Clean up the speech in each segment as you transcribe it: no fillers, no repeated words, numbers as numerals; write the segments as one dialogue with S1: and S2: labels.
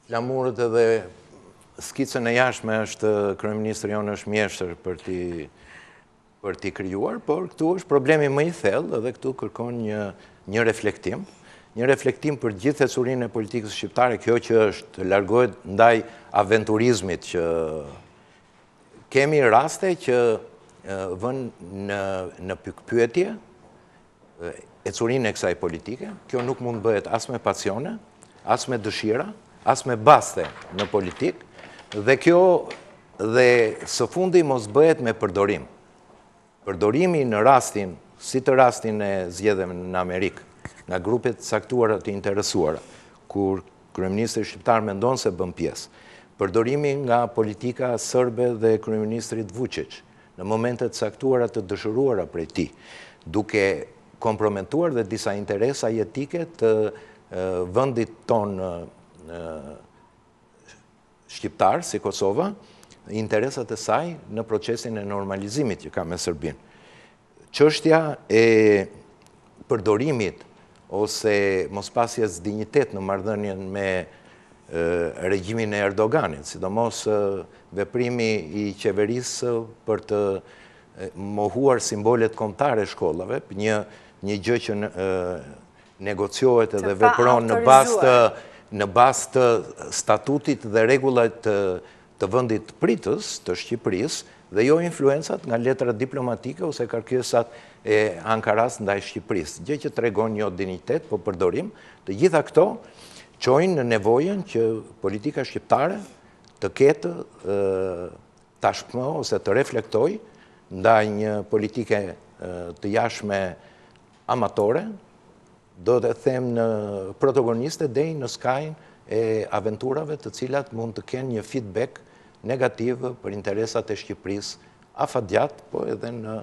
S1: flamurët edhe skicën e jashtme është kryeministri jonë është mjeshtër për t'i krijuar, por këtu është problemi më i thellë dhe këtu kërkon një reflektim. Një reflektim për gjithë thesurinë e politikës shqiptare, kjo që është largohet ndaj aventurizmit që kemi raste që vën në pyetje ecurinë e kësaj politike. Kjo nuk mund bëhet as me pasione, as me dëshira, as me baste në politik, dhe kjo dhe së fundi mos bëhet me përdorim. Përdorimi në rastin, si të rastin e zgjedhjeve në Amerikë, nga grupet caktuara të interesuara, kur kryeministri shqiptar mendon se bën pjesë. Përdorimi nga politika serbe dhe kryeministrit Vučić, në momentet caktuara të dëshiruara prej tij, duke komprometuar dhe disa interesa jetike të vendit ton shqiptar, si Kosova, interesat e saj në procesin e normalizimit që ka me Serbinë. Çështja e përdorimit ose mospasjes dinjitet në marrëdhënien me regjimin e Erdoganit, sidomos veprimi i qeverisë për të mohuar simbolet kombëtare shkollave, një gjë që negociohet edhe vepron në bazë të statutit dhe rregullat të vendit pritës të Shqipërisë, dhe jo influencat nga letra diplomatike ose kërkesat e Ankaras ndaj Shqipërisë. Gjë që tregon jo dinjitet, po përdorim. Të gjitha këto çojnë në nevojën që politika shqiptare të ketë tashmë ose të reflektojë ndaj një politike të jashtme amatore, do të them në protagoniste deri në skajin e aventurave të cilat mund të kenë një feedback negativ për interesat e Shqipërisë afatgjat, po edhe në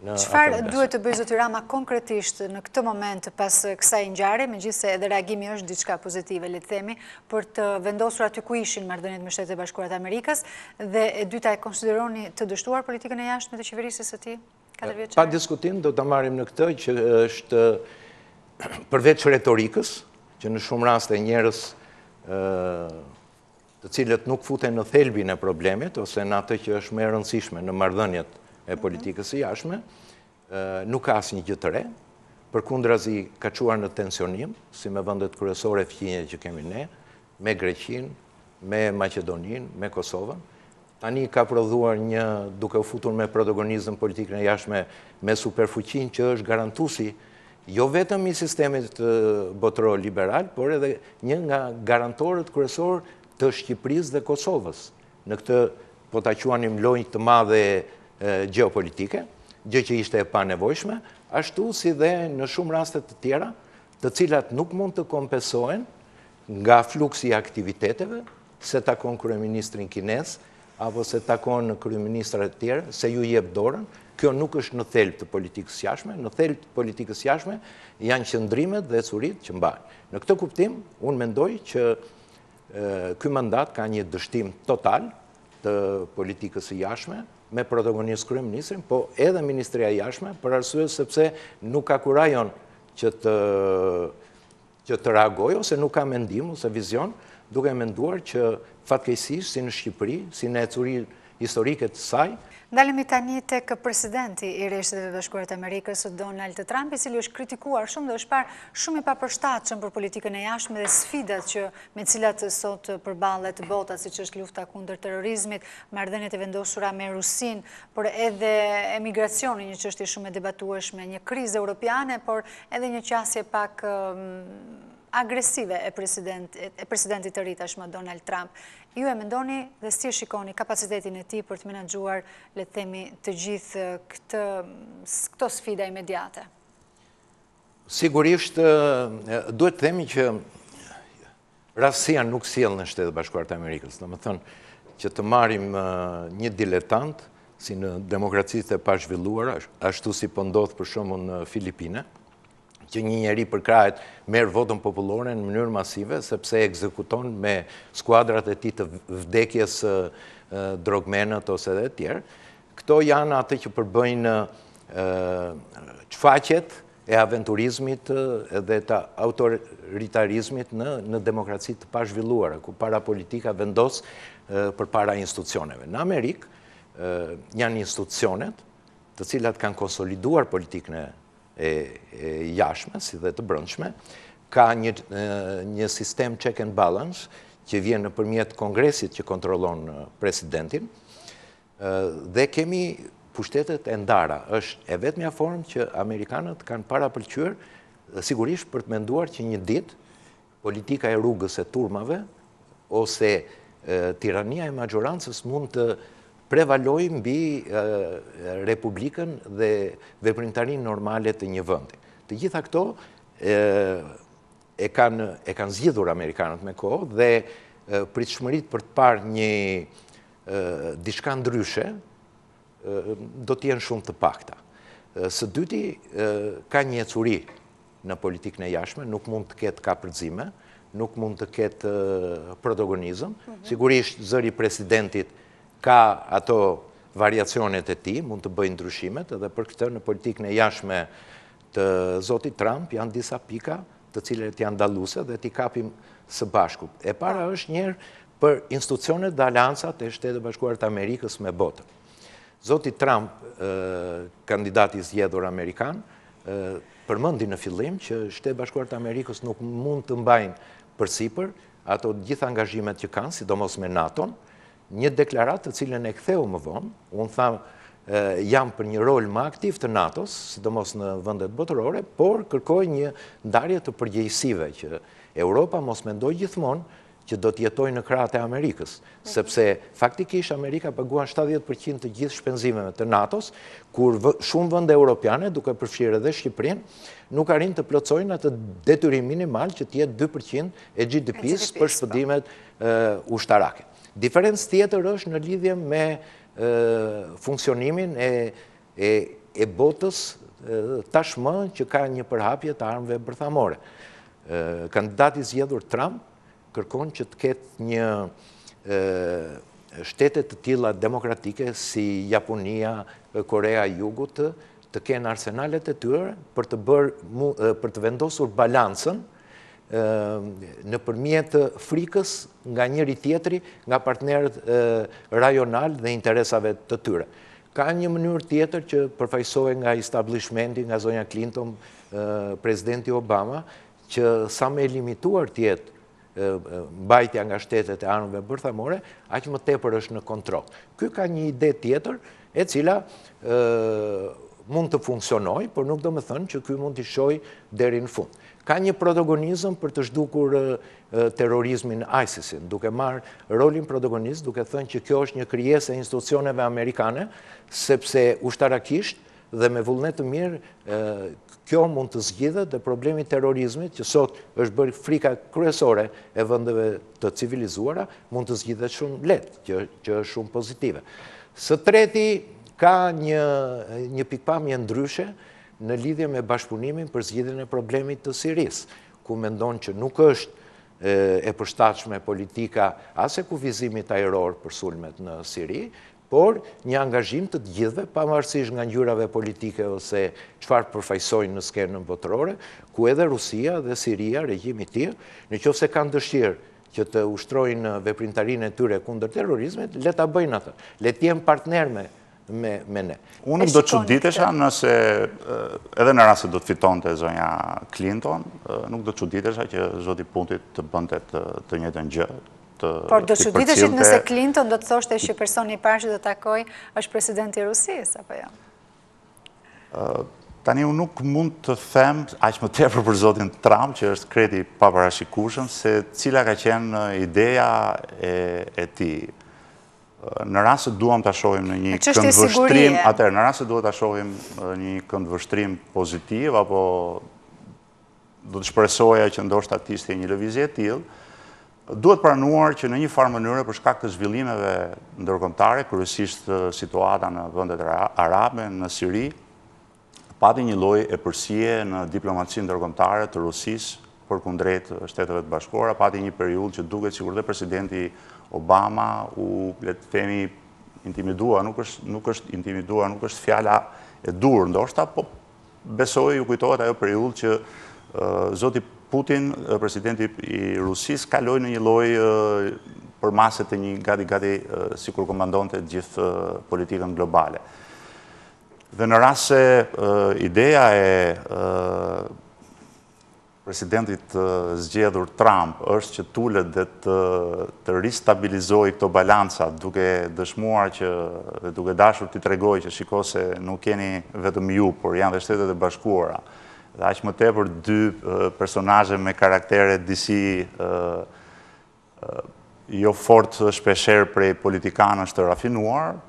S2: Çfarë duhet të bëjë zoti Rama konkretisht në këtë moment pas kësaj ngjarje, megjithëse edhe reagimi është diçka pozitive, le të themi, për të vendosur aty ku ishin marrëdhëniet me Shtetet e Bashkuara të Amerikës, dhe e dyta, e konsideroni të dështuar politikën e jashtme të qeverisë së tij 4 vjeçare?
S1: Pa diskutim do ta marrim në këtë që është përveç retorikës, që në shumë raste njerëz të cilët nuk futen në thelbin e problemit, ose në atë që është më e rëndësishme në marrëdhëniet e politikës së jashtme, nuk ka asnjë gjë të re, përkundrazi ka çuar në tensionim, si me vendet kryesore fqinje që kemi ne, me Greqinë, me Maqedoninë, me Kosovën. Tani ka prodhuar duke u futur me protagonizëm politikën e jashtme me superfuqinë që është garantuesi jo vetëm i sistemit botëror liberal, por edhe një nga garantorët kryesor të Shqipërisë dhe Kosovës në këtë, po ta quanim, lojë të madhe gjeopolitike, gjë që ishte e panevojshme, ashtu si dhe në shumë raste të tjera, të cilat nuk mund të kompensohen nga fluksi i aktiviteteve, se takon kryeministrin kinez apo se takon kryeministrat e tjerë, se ju jep dorën. Kjo nuk është në thelb të politikës jashtme, në thelb të politikës jashtme janë qëndrimet dhe ecurit që mbajnë. Në këtë kuptim, unë mendoj që ky mandat ka një dështim total të politikës së jashtme, me protagonist kryeministrin, po edhe Ministria e Jashtme, për arsye sepse nuk ka kurajon që të reagojë ose nuk ka mendim ose vizion, duke menduar që fatkeqësisht si në Shqipëri, si në ecuri historike të saj.
S2: Ndalemi tani tek presidenti i Shtetit Bashkuar të Amerikës, Donald Trump, i cili është kritikuar shumë dhe është parë shumë i papërshtatshëm për politikën e jashtme dhe sfidat me cilat sot përballet bota, siç është lufta kundër terrorizmit, marrëdhëniet e vendosura me Rusinë, por edhe emigracioni, një çështje shumë e debatueshme, një krizë europiane, por edhe një qasje pak agresive e presidentit të ri tashmë Donald Trump. Ju e mendoni dhe si e shikoni kapacitetin e tij për të menaxhuar, le të themi, të gjithë këto sfida imediate?
S1: Sigurisht duhet të themi që rastësia nuk sjell në Shtetet Bashkuara të Amerikës. Domethënë që të marrim një diletant si në demokracitë e pazhvilluara, ashtu si po ndodh për shembull në Filipine, që një njeri përkrahet merr votën popullore në mënyrë masive, sepse ekzekuton me skuadrat e tij të vdekjes drogmenët ose edhe të tjerë. Këto janë atë që përbëjnë shfaqjet e aventurizmit edhe të autoritarizmit në demokraci të pazhvilluara, ku para politika vendos për para institucioneve. Në Amerikë janë institucionet të cilat kanë konsoliduar politikën e jashtme, si dhe të brendshme, ka një sistem check and balance që vjen nëpërmjet kongresit që kontrollon presidentin, dhe kemi pushtetet e ndara. Është e vetmja formë që amerikanët kanë parapëlqyer, sigurisht për të menduar që një ditë politika e rrugës e turmave ose tirania e majorancës mund të prevalojë mbi republikën dhe veprimtarinë normale të një vendi. Të gjitha këto e kanë zgjidhur amerikanët me kohë dhe pritshmëritë për të parë një diçka ndryshe do të jenë shumë të pakta. Së dyti, ka një ecuri në politikën e jashtme, nuk mund të ketë kapërcime, nuk mund të ketë protagonizëm. Sigurisht, zëri presidentit ka ato variacionet e tij, mund të bëjë ndryshimet, edhe për këtë në politikën e jashtme të zotit Trump janë disa pika të cilat janë dalluese dhe t'i kapim së bashku. E para është njëherë për institucionet dhe aleancat e Shtetit Bashkuar të Amerikës me botën. Zoti Trump, kandidati i zgjedhur amerikan, përmendi në fillim që Shtetet Bashkuar të Amerikës nuk mund të mbajnë përsipër ato gjitha angazhimet që kanë, sidomos me NATO-n, një deklaratë të cilën e ktheu më vonë, unë tham jam për një rol më aktiv të NATO-s, sidomos në vendet botërore, por kërkoj një ndarje të përgjegjësive që Europa mos mendoj gjithmonë që do të jetojë në krahët e Amerikës, sepse faktikisht Amerika paguan 70% të gjithë shpenzimeve të NATO-s, kur shumë vende europiane, duke përfshirë edhe Shqipërinë, nuk arrin të plotësojnë atë detyrim minimal që të jetë 2% e GDP-s për shpëtimet ushtarake. Diferencë tjetër është në lidhje me funksionimin e botës tashmë që ka një përhapje të armëve bërthamore. Kandidati i zgjedhur Trump kërkon që të ketë një shtete të tilla demokratike si Japonia, Korea e Jugut të kenë arsenalet e tyre për të vendosur balancën nëpërmjet frikës nga njëri tjetri, nga partnerët rajonal dhe interesave të tyre. Ka një mënyrë tjetër që përfaqësohet nga establishmenti, nga zonja Clinton, presidenti Obama, që sa më e limituar të jetë mbajtja nga shtetet e armëve bërthamore, aq më tepër është në kontroll. Ky ka një ide tjetër e cila mund të funksionojë, por nuk do të thënë që ky mund të shojë deri në fund. Ka një protagonizëm për të zhdukur terrorizmin ISIS-in, duke marrë rolin protagonist, duke thënë që kjo është një krijesë e institucioneve amerikane, sepse ushtarakisht dhe me vullnet të mirë kjo mund të zgjidhet dhe problemi terrorizmit, që sot është bërë frika kryesore e vendeve të civilizuara, mund të zgjidhet shumë lehtë, që është shumë pozitive. Së treti, ka një pikpamje ndryshe në lidhje me bashkëpunimin për zgjidhjen e problemit të Sirisë, ku mendon që nuk është e përshtatshme politika as e kufizimit ajror për sulmet në Siri, por një angazhim të gjithëve, pavarësisht nga ngjyrave politike ose çfarë përfaqësojnë në skenën botërore, ku edhe Rusia dhe Siria, regjimi i tyre, nëse kanë dëshirë që të ushtrojnë veprimtarinë e tyre kundër terrorizmit, le ta bëjnë atë. Le të jenë partner me ne.
S3: Unë do të çuditesha nëse edhe në rast se do të fitonte zonja Clinton, nuk do të çuditesha që zoti Puntit të bënte të njëjtën gjë.
S2: Por do çuditeshit nëse Clinton do të thoshte që personi i parë që do takoj është presidenti i Rusisë, apo jo?
S3: Tani unë nuk mund të them aq më tepër për zotin Trump, që është kreti i paparashikueshëm, se cila ka qenë ideja e tij. Në rast se duam ta shohim në një këndvështrim, atëherë në rast se duhet ta shohim një këndvështrim pozitiv, apo do të shpresoja që ndoshta të ishte një lëvizje e tillë, duhet pranuar që në një farë mënyrë për shkak të zhvillimeve ndërkombëtare, kryesisht situata në vendet arabe, në Siri, pati një lloj epërsie në diplomacinë ndërkombëtare të Rusisë përkundrejt Shteteve të Bashkuara, pati një periudhë që duket sikur dhe presidenti Obama u, le të themi, intimidua, nuk është intimidua, nuk është fjala e dur ndoshta, po besoj ju kujtohet ajo periudhë që zoti Putin, presidenti i Rusis, kaloi në një lloj përmaset e një gati sikur komandonte gjithë politikën globale. Dhe në rast se ideja e presidentit zgjedhur Trump është që tullet dhe të ristabilizoj këto balanca duke dëshmuar që dhe duke dashur të tregoj që shiko se nuk keni vetëm ju, por janë dhe Shtetet e Bashkuara. Dhe aq më tepër dy personazhe me karaktere disi jo fort shpesher prej politikanësh të rafinuar,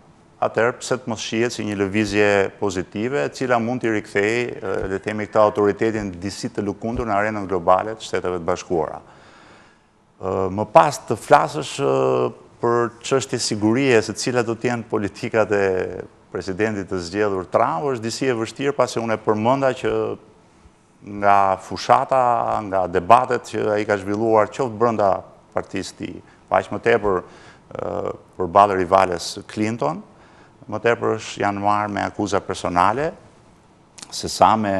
S3: atëherë pse të mos shihet si një lëvizje pozitive, e cila mund t'i rikthejë, le të themi, këtë autoritetin disi të lëkundur në arenën globale të Shteteve të Bashkuara. Më pas të flasësh për çështje sigurie, se cilat do të jenë politikat e presidentit të zgjedhur Trump, është disi e vështirë, pasi unë e përmenda që nga fushata, nga debatet që ai ka zhvilluar qoftë brenda partisë tij, aq më tepër përballë rivales Clinton, më tepër janë marrë me akuza personale, se sa me...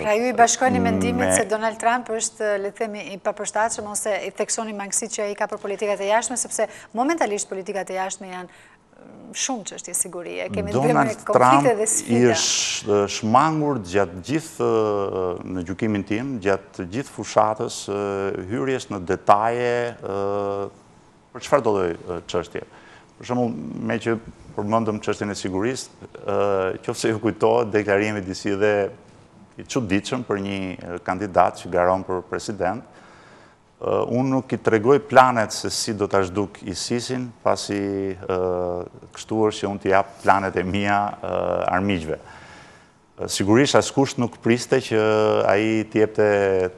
S2: Pra ju i bashkoni mendimit se Donald Trump është, le të themi, i papërshtatshëm ose i theksoni mangësitë që ai ka për politikat e jashtme, sepse momentalisht politikat e jashtme janë shumë çështje sigurie. Kemi të bëjmë me konflikte dhe sfida.
S3: Donald Trump i është shmangur gjatë gjithë, në gjykimin tim, gjatë gjithë fushatës, hyrjes në detaje për çfarë do lloj çështje. Për shembull, me që përmendëm çështjen e sigurisë, qofse ju kujtohet deklarimi disi dhe i çuditshëm për një kandidat që garon për president. Unë nuk i tregoj planet se si do ta zhduk ISIS-in, pasi kështu është që unë t'i jap planet e mia armiqve. Sigurisht askush nuk priste që ai t'i jepte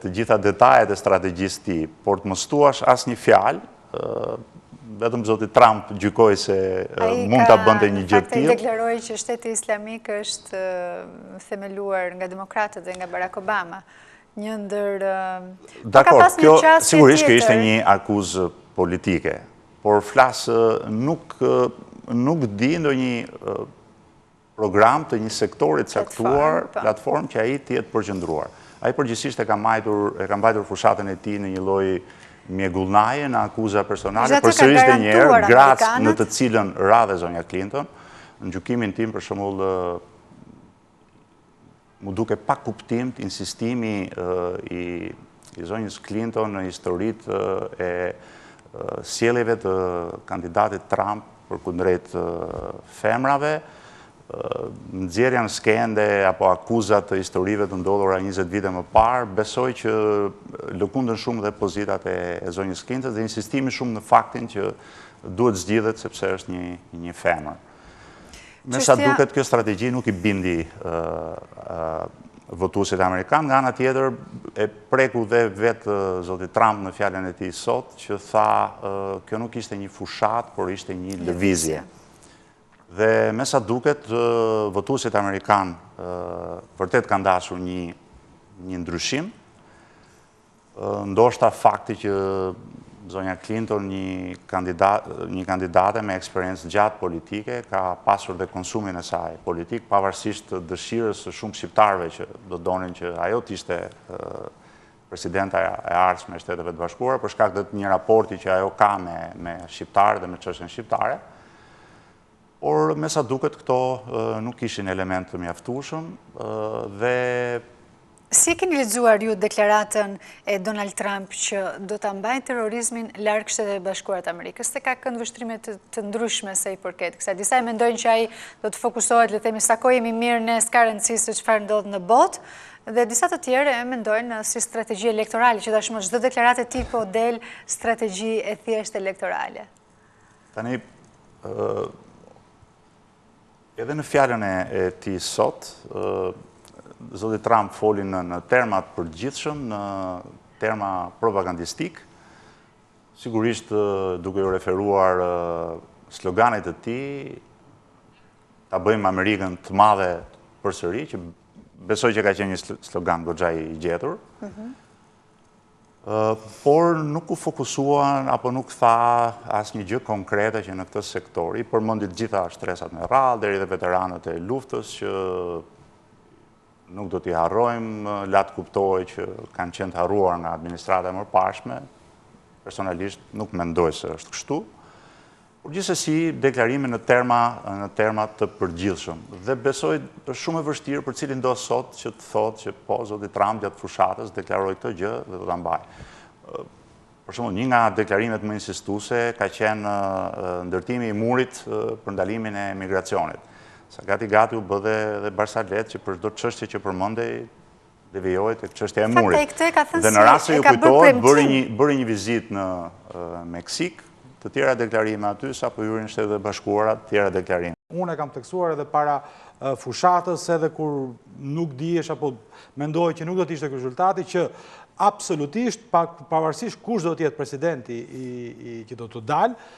S3: të gjitha detajet e strategjisë tij, por të mos thuash asnjë fjalë, vetëm zoti Trump gjykoi se mund ta bënte një gjë të tillë.
S2: Ai deklaroi që Shteti Islamik është themeluar nga demokratët dhe nga Barack Obama. Një ndër...
S3: Dakor, kjo sigurisht që ishte një akuzë politike, por flas nuk di ndonjë program të një sektori të caktuar, platformë që ai të jetë përqendruar. Ai përgjithsisht e ka mbajtur fushatën e tij në një lloj mjegullnaje, në akuza personale, përsëris dhe një herë, gratë në të cilën ra dhe zonja Clinton. Në gjykimin tim, për shembull, mu duke pa kuptim të insistimi i zonjës Clinton në historitë e sjelljeve të kandidatit Trump përkundrejt femrave, nxjerrja në skende apo akuzat të historive të ndodhura 20 vite më parë, besoj që lëkundën shumë dhe pozitat e zonjës Clinton dhe insistimi shumë në faktin që duhet zgjidhet sepse është një femër. Me sa duket, kjo strategji nuk i bindi votuesit amerikanë, nga ana tjetër e preku dhe vetë zoti Trump në fjalën e tij sot që tha kjo nuk ishte një fushat, por ishte një lëvizje. Dhe me sa duket, votuesit amerikanë vërtet kanë dashur një ndryshim. Ndoshta fakti që zonja Clinton, një kandidate me eksperiencë gjatë politike, ka pasur dhe konsumin e saj politik, pavarësisht dëshirës së shumë shqiptarëve që do donin që ajo të ishte presidenta e ardhshme e Shteteve të Bashkuara, për shkak të një raporti që ajo ka me shqiptarët dhe me çështjen shqiptare. Por me sa duket këto nuk ishin element të mjaftueshëm dhe...
S2: Si e keni lexuar ju deklaratën e Donald Trump që do ta mbajë terrorizmin larg Shteteve Bashkuara të Amerikës? Se ka këndvështrime të ndryshme sa i përket kësaj. Disa e mendojnë që ai do të fokusohet, le të themi, sa kohë jemi mirë ne, s'ka rëndësi se çfarë ndodh në botë, dhe disa të tjerë e mendojnë si strategji elektorale, që tashmë çdo deklaratë e tij po del strategji e thjeshtë elektorale.
S3: Tani edhe në fjalën e tij sot, zoti Trump foli në terma të përgjithshëm, në terma propagandistik, sigurisht duke u referuar sloganit të tij, ta bëjmë Amerikën të madhe përsëri, që besoj që ka qenë një slogan goxha i gjetur. Por nuk u fokusuan apo nuk tha asnjë gjë konkrete që në këtë sektor. I përmendi të gjitha shtresat me radhë, deri dhe veteranët e luftës që nuk do t'i harrojmë, latë kuptoj që kanë qenë të harruar nga administrata e mëparshme, personalisht nuk mendoj se është kështu, por gjithsesi deklarimi në terma të përgjithshëm. Dhe besoj është shumë e vështirë për cilin do sot që të thotë që po, zoti Trump gjatë fushatës deklaroi këtë gjë dhe do ta mbaj. Për shembull, një nga deklarimet më insistuese ka qenë ndërtimi i murit për ndalimin e migracionit. Sa gati u bë dhe Barsalet që për çdo çështje që përmendej devijohet tek çështja e murit. Dhe në rast se ju kujtohet, bëri një vizitë në Meksik, të tjera deklarime aty, sa po hyrin Shtetet e Bashkuara, të tjera deklarime.
S4: Unë e kam tekstuar edhe para fushatës, edhe kur nuk dihesh apo mendoj që nuk do të ishte ky rezultati, që absolutisht, pavarësisht kush do të jetë presidenti që do të dalë,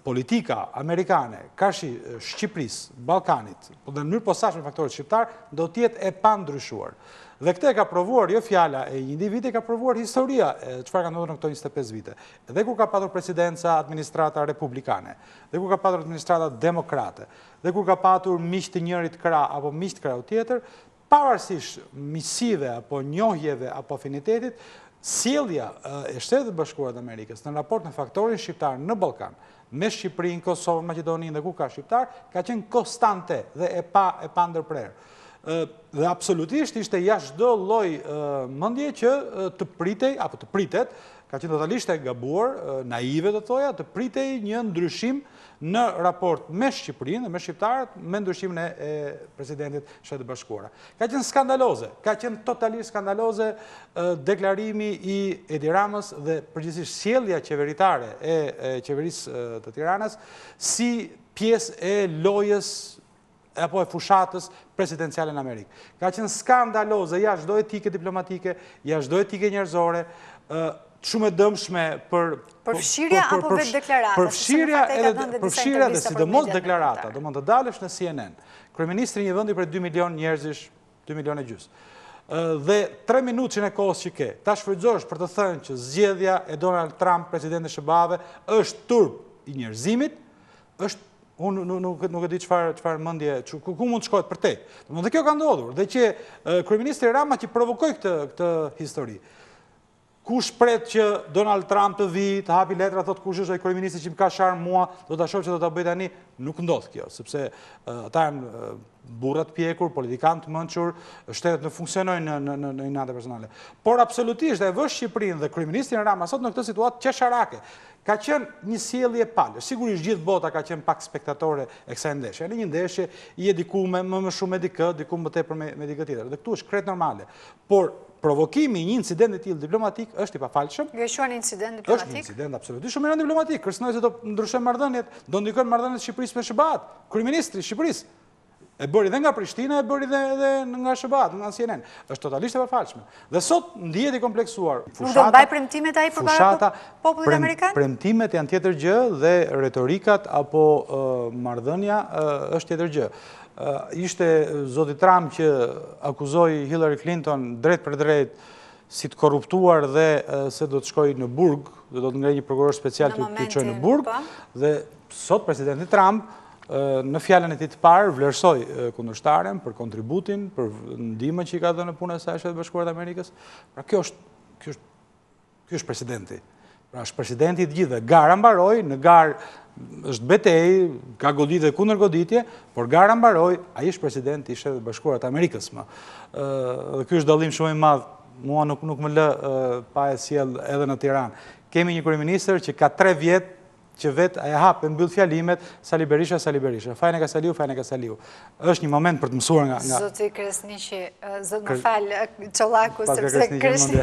S4: politika amerikane, kashi Shqipërisë, Ballkanit, po dhe në mënyrë posaçme faktorit shqiptar, do të jetë e pandryshuar. Dhe këtë ka provuar jo fjala e një individi, ka provuar historia çfarë ka ndodhur në këto 25 vite. Dhe kur ka patur presidenca administrata republikane, dhe kur ka patur administrata demokrate, dhe kur ka patur miq të njërit krah apo miq të krahut tjetër, pavarësisht miqësive apo njohjeve apo afinitetit, sjellja e Shtetit Bashkuar të Amerikës në raport me faktorin shqiptar në Ballkan, me Shqipërinë, Kosovën, Maqedoninë dhe ku ka shqiptar, ka qenë konstante dhe e pa ndërprerë. Dhe absolutisht ishte jashtë çdo lloj mendje që të pritej apo të pritet, ka qenë totalisht e gabuar, naive do thoja, të pritej një ndryshim në raport me Shqipërinë dhe me shqiptarët me ndryshimin e presidentit Shtetit Bashkuara. Ka qenë skandaloze, ka qenë totalisht skandaloze deklarimi i Edi Ramës dhe përgjithsisht sjellja qeveritare e qeverisë të Tiranës si pjesë e lojës apo e fushatës presidenciale në Amerikë. Ka qenë skandaloze, jashtë çdo etike diplomatike, jashtë çdo etike njerëzore, shumë e dëmshme për
S2: përfshirja apo vetë deklarata.
S4: Përfshirja dhe sidomos deklarata, do mund të dalësh në CNN. Kryeministri një vendi për 2 milion njerëzish, 2 milion e gjys. Dhe 3 minutë që në kohës që ke, ta shfrytëzosh për të thënë që zgjedhja e Donald Trump, presidenti i SBA-ve, është turp i njerëzimit, është unë nuk e di çfarë mendje, ku mund të shkohet për te. Dhe kjo ka ndodhur, dhe që kryeministri Rama që provokoi këtë histori. Kush pret që Donald Trump të vi, të hapi letra, thot kush është ai kryeministri që më ka sharm mua, do ta shoh që do ta bëj tani, nuk ndodh kjo, sepse ata janë burrat pjekur, politikanë të mençur, shtetet nuk funksionojnë në inate personale. Por absolutisht e vë Shqipërinë dhe kryeministrin Rama sot në këtë situatë qesharake. Ka qenë një sjellje palë. Sigurisht gjithë bota ka qenë pak spektatore e kësaj ndeshje. Në një ndeshje i diku më shumë me dikë, diku më tepër me dikë tjetër. Dhe këtu është krejt normale. Por provokimi i një incidenti të tillë diplomatik është i pafalshëm.
S2: Ju e quani incident diplomatik?
S4: Është një incident absolutisht shumë i diplomatik. Kërcënoi se do ndryshojnë marrëdhëniet, do ndikojnë marrëdhëniet e Shqipërisë me SBA-t. Kryeministri i Shqipërisë e bëri dhe nga Prishtina, e bëri dhe nga SBA-t, nga CNN. Është totalisht e pafalshme. Dhe sot ndihet i kompleksuar.
S2: Nuk do mbaj premtimet ai përpara popullit amerikan?
S4: Premtimet janë tjetër gjë dhe retorikat apo marrëdhënia është tjetër gjë. Ishte zoti Trump që akuzoi Hillary Clinton drejt për drejt si të korruptuar dhe se do të shkojë në burg, do të ngrej një prokuror special të çojë në burg, dhe sot presidenti Trump në fjalën e tij të parë vlerësoi kundërshtaren për kontributin, për ndihmën që i ka dhënë në punën e saj Shtetit Bashkuar të Amerikës. Pra kjo është presidenti. Pra është presidenti i të gjithëve. Gara mbaroi, në garë është betejë, ka goditje kundër goditje, por gara mbaroi, ai është presidenti i Shtetit Bashkuar të Amerikës më. Dhe ky është dallim shumë i madh. Mua nuk më lë pa e sjell edhe në Tiranë. Kemi një kryeministër që ka 3 vjet që vetë e hap e mbyll fjalimet Sali Berisha. Fajne ka Saliu. Është një moment për të mësuar nga...
S2: Zoti Kresniqi, më falë, Çollaku, sepse Kresniqi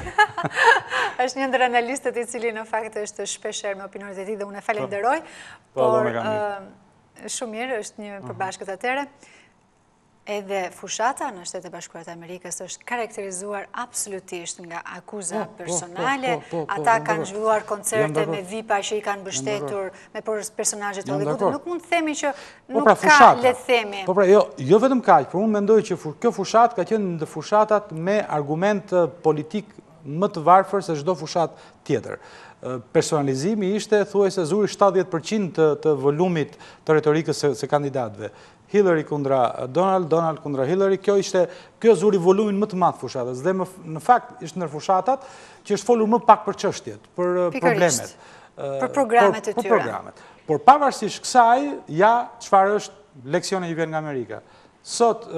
S2: është një ndër analistët i cili në fakt është shpeshherë me opinionet e tij dhe unë e falenderoj, por shumë mirë, është një përbashkët atëre. Edhe fushata në Shtetet e Bashkuara të Amerikës është karakterizuar absolutisht nga akuza personale. Ata kanë zhvilluar koncerte me VIP-a që i kanë mbështetur me personazhe të Hollywoodit. Nuk mund të themi që nuk ka, le të themi.
S4: Po pra, jo vetëm kaq, por unë mendoj që kjo fushatë ka qenë ndër fushatat me argument politik më të varfër se çdo fushat tjetër. Personalizimi ishte thuajse zuri 70% të volumit të retorikës së kandidatëve. Hillary kundra Donald, Donald kundra Hillary, kjo zuri volumin më të madh fushatës. Dhe në fakt ishte ndër fushatat që është folur më pak për çështjet, për problemet.
S2: Për programet e tyre.
S4: Për programet. Por pavarësisht kësaj, ja çfarë është leksioni që vjen nga Amerika. Sot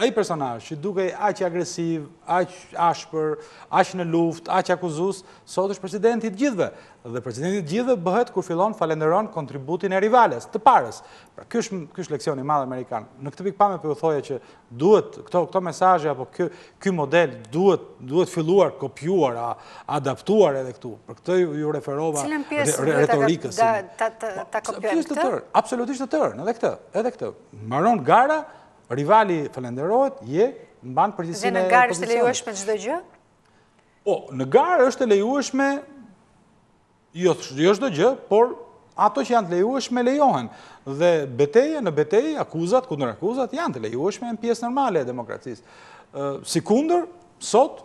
S4: ai personazh që dukej aq agresiv, aq ashpër, aq në luftë, aq akuzues, sot është presidenti i të gjithëve. Dhe presidenti i të gjithëve bëhet kur fillon falenderon kontributin e rivales, të parës. Pra ky është leksioni i madh amerikan. Në këtë pikpamje po u thoja që duhet këto mesazhe apo ky model duhet filluar kopjuar, adaptuar edhe këtu. Për këtë ju referova retorikës.
S2: Ta kopjojmë këtë?
S4: Absolutisht të tërë, edhe këtë. Mbaron gara, rivali falenderohet, mban përgjegjësinë e
S2: opozicionit. Dhe në garë është e lejueshme çdo gjë?
S4: Në garë është e lejueshme jo çdo gjë, por ato që janë të lejueshme lejohen. Dhe në betejë, akuzat, kundër akuzat janë të lejueshme në pjesë normale e demokracisë. Sikundër, sot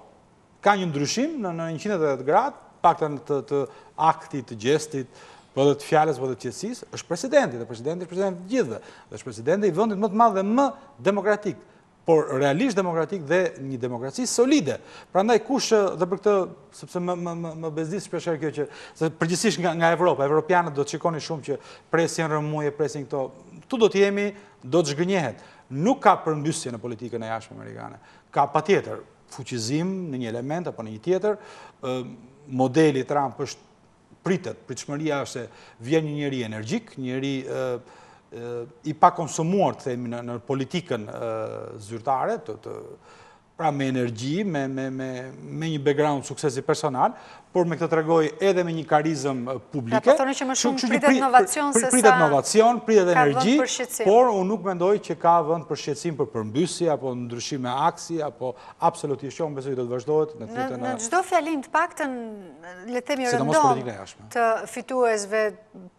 S4: ka një ndryshim në 180 gradë, paktën të aktit, të gjestit, po dhe të fjalës, po dhe të qetësisë, është presidenti, dhe presidenti është presidenti të gjithëve, dhe është presidenti i vendit më të madh dhe më demokratik, por realisht demokratik dhe një demokraci solide. Prandaj kush dhe për këtë, sepse më bezdis shpesh kjo që përgjithsisht nga Evropa, evropianët do të shikoni shumë që presin rëmuje, presin këto, tu do të jemi, do të zhgënjehet. Nuk ka përmbysje në politikën e jashtme amerikane. Ka patjetër fuqizim në një element apo në një tjetër, modeli Trump është pritshmëria është se vjen një njeri energjik, njeri i pa konsumuar, të themi, në politikën zyrtare, pra me energji, me një background suksesi personal, por me këtë tregoj edhe me një karizëm publike.
S2: Pra po thoni që më shumë pritet inovacion se sa
S4: pritet inovacion, pritet energji,
S2: vend për shqetësim.
S4: por unë nuk mendoj që ka vend për shqetësim, për përmbysje apo ndryshime aksi, apo absolutisht jo, besoj do të vazhdohet
S2: në çdo fjalim të paktën le të themi rëndom të fituesve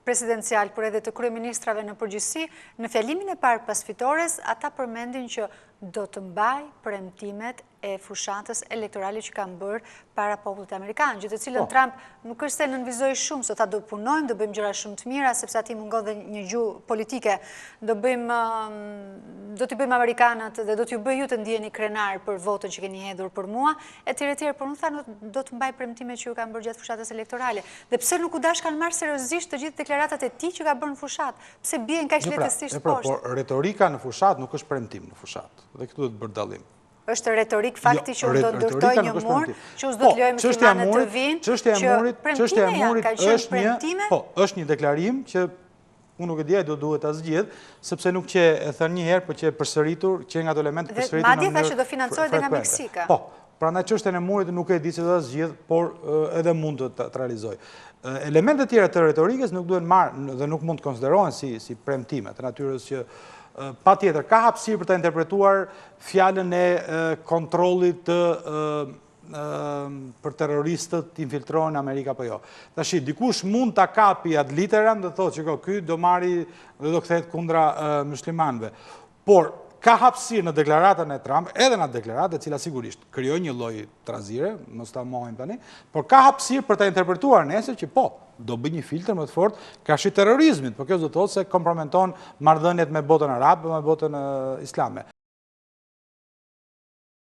S2: presidencial, por edhe të kryeministrave në përgjithësi, në fjalimin e parë pas fitores, ata përmendin që do të mbaj premtimet e fushatës elektorale që kanë bërë para popullit amerikan, gjë të cilën Trump nuk është se nënvizoi shumë, sot do punojmë, do bëjmë gjëra shumë të mira, sepse ati mungon dhe një gjuhë politike, do t'i bëjmë Amerikanët dhe do t'ju bëj ju të ndjeni krenar për votën që keni hedhur për mua, etj, por nuk tha do të mbaj premtimet që ju kanë bërë gjatë fushatës elektorale. Dhe pse nuk u dash kanë marrë seriozisht të gjithë deklaratat e tij që ka bërë në fushat? Pse bien kaq lehtësisht poshtë?
S4: Por retorika në fushat nuk është premtim në fushat. Dhe këtu do të bërë dallim.
S2: Është retorik fakti që unë do të ndërtoj një mur, që unë do të lojë muslimanët të vinë, që premtime janë, ka qenë premtime?
S4: Po, është një deklarim që unë nuk e dija do duhet ta zgjidh, sepse nuk që e thënë një herë, por që e përsëritur, që nga ato elemente përsëritur në mënyrë.
S2: Madje thashë do financohet dhe nga Meksika.
S4: Po, prandaj çështjen e murit nuk e di se do ta zgjidh, por edhe mund të realizoj. Elementet tjera të retorikës nuk duhen marrë dhe nuk mund të konsiderohen si premtime të natyrës që pa tjetër, ka hapësirë për të interpretuar fjalën e kontrollit për terroristët të infiltrohen në Amerika për jo. Tashi, dikush mund të kapi ad literam dhe thotë që ky do marri dhe do kthehet kundra muslimanëve. Por, ka hapësirë në deklaratën e Trump, edhe në deklaratë e cila sigurisht krijoi një lloj trazire, mos ta mohojmë tani, por ka hapësirë për ta interpretuar nesër që po, do bëj një filtr më të fortë kashit terrorizmit, por kjo do të thotë se komprometon marrëdhëniet me botën arabe, me botën islame.